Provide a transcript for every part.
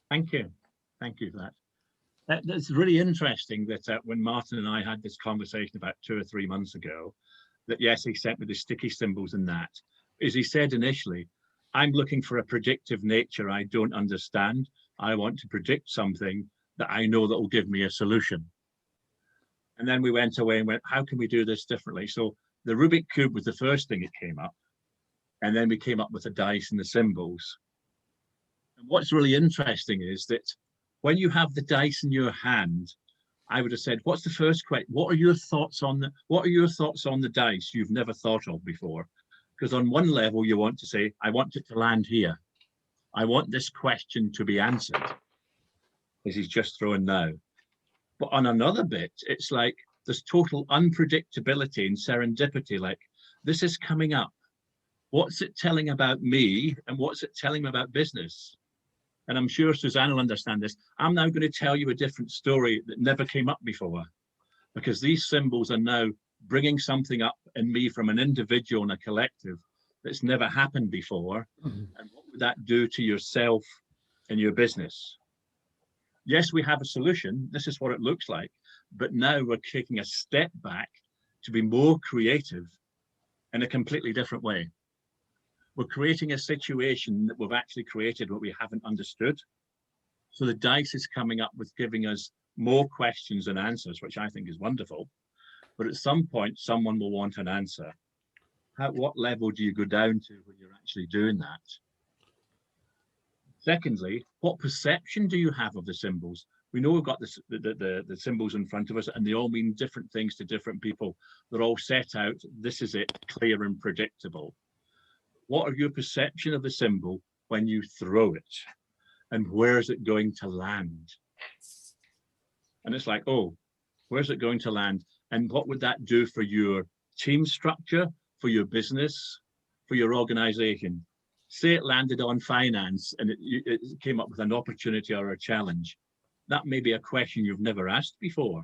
Thank you. Thank you for that. That's really interesting that when Martin and I had this conversation about 2 or 3 months ago, that yes, he sent me the sticky symbols and that, as he said initially, I'm looking for a predictive nature I don't understand. I want to predict something that I know that will give me a solution. And then we went away and went, how can we do this differently? So the Rubik Cube was the first thing that came up. And then we came up with the dice and the symbols. And what's really interesting is that when you have the dice in your hand, I would have said, what's the first question? What are your thoughts on the dice you've never thought of before? Because on one level, you want to say, I want it to land here. I want this question to be answered, as he's just thrown now. But on another bit, it's like there's total unpredictability and serendipity, like this is coming up. What's it telling about me and what's it telling me about business? And I'm sure Suzanne will understand this. I'm now going to tell you a different story that never came up before, because these symbols are now bringing something up in me from an individual and a collective that's never happened before. And what would that do to yourself and your business? Yes, we have a solution. This is what it looks like. But now we're taking a step back to be more creative in a completely different way. We're creating a situation that we've actually created what we haven't understood. So the dice is coming up with giving us more questions and answers, which I think is wonderful. But at some point, someone will want an answer. What level do you go down to when you're actually doing that? Secondly, what perception do you have of the symbols? We know we've got the symbols in front of us, and they all mean different things to different people. They're all set out. This is it, clear and predictable. What are your perception of the symbol when you throw it? And where is it going to land? And it's like, oh, where's it going to land? And what would that do for your team structure, for your business, for your organization? Say it landed on finance and it came up with an opportunity or a challenge. That may be a question you've never asked before.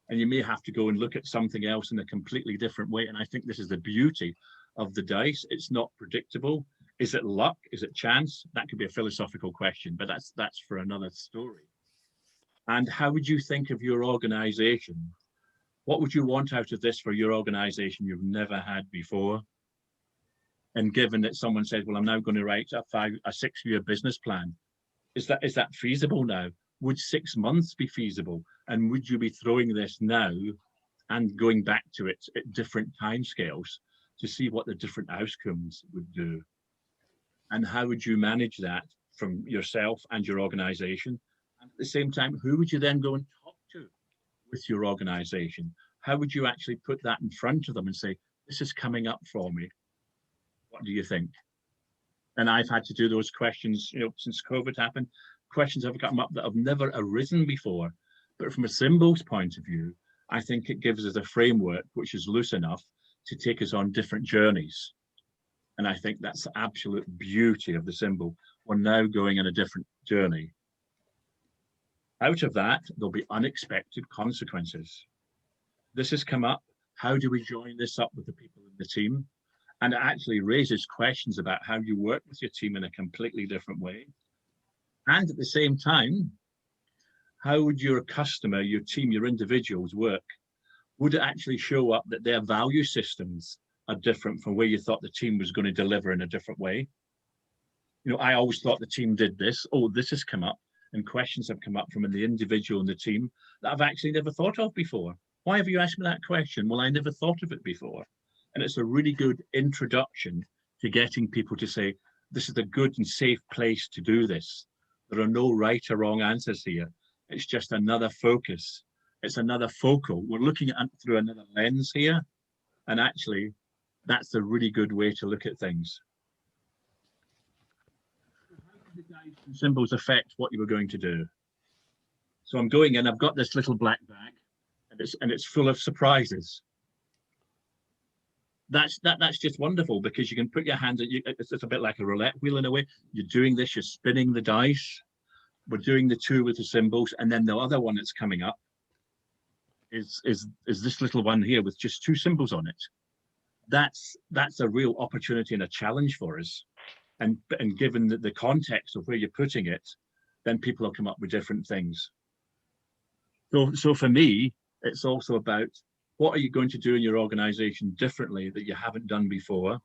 And you may have to go and look at something else in a completely different way. And I think this is the beauty of the dice. It's not predictable. Is it luck? Is it chance? That could be a philosophical question, but that's for another story. And how would you think of your organization? What would you want out of this for your organization you've never had before? And given that someone said, well, I'm now going to write a 6-year business plan, is that feasible now? Would 6 months be feasible? And would you be throwing this now and going back to it at different timescales to see what the different outcomes would do? And how would you manage that from yourself and your organization? And at the same time, who would you then go and talk to with your organization? How would you actually put that in front of them and say, this is coming up for me? What do you think? And I've had to do those questions, since COVID happened. Questions have come up that have never arisen before. But from a symbols point of view, I think it gives us a framework which is loose enough to take us on different journeys. And I think that's the absolute beauty of the symbol. We're now going on a different journey. Out of that, there'll be unexpected consequences. This has come up. How do we join this up with the people in the team? And it actually raises questions about how you work with your team in a completely different way. And at the same time, how would your customer, your team, your individuals work? Would it actually show up that their value systems are different from where you thought the team was going to deliver in a different way? I always thought the team did this. Oh, this has come up, and questions have come up from the individual and the team that I've actually never thought of before. Why have you asked me that question? Well, I never thought of it before. And it's a really good introduction to getting people to say, this is a good and safe place to do this. There are no right or wrong answers here. It's just another focus. It's another focal. We're looking at through another lens here. And actually, that's a really good way to look at things. How did the dice and symbols affect what you were going to do? So I'm going in, I've got this little black bag, and it's full of surprises. That's just wonderful, because you can put your hand at it's a bit like a roulette wheel in a way. You're doing this, you're spinning the dice. We're doing the 2 with the symbols, and then the other one that's coming up is this little one here with just 2 symbols on it. That's a real opportunity and a challenge for us. And given the context of where you're putting it, then people will come up with different things. So for me, it's also about what are you going to do in your organization differently that you haven't done before?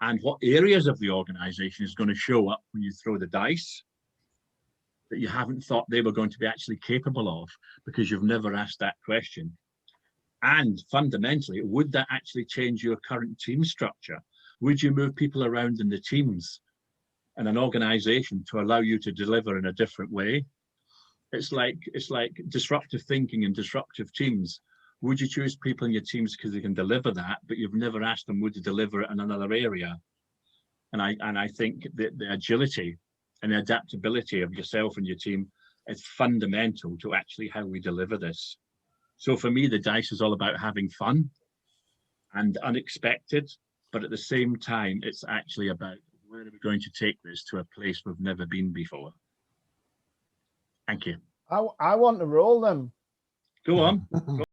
And what areas of the organization is going to show up when you throw the dice that you haven't thought they were going to be actually capable of because you've never asked that question. And fundamentally, would that actually change your current team structure? Would you move people around in the teams and an organization to allow you to deliver in a different way? It's like disruptive thinking and disruptive teams. Would you choose people in your teams because they can deliver that, but you've never asked them would they deliver it in another area? And I think that the agility and the adaptability of yourself and your team is fundamental to actually how we deliver this. So for me, the dice is all about having fun and unexpected, but at the same time, it's actually about where are we going to take this to a place we've never been before. Thank you. I want to roll them. Go on.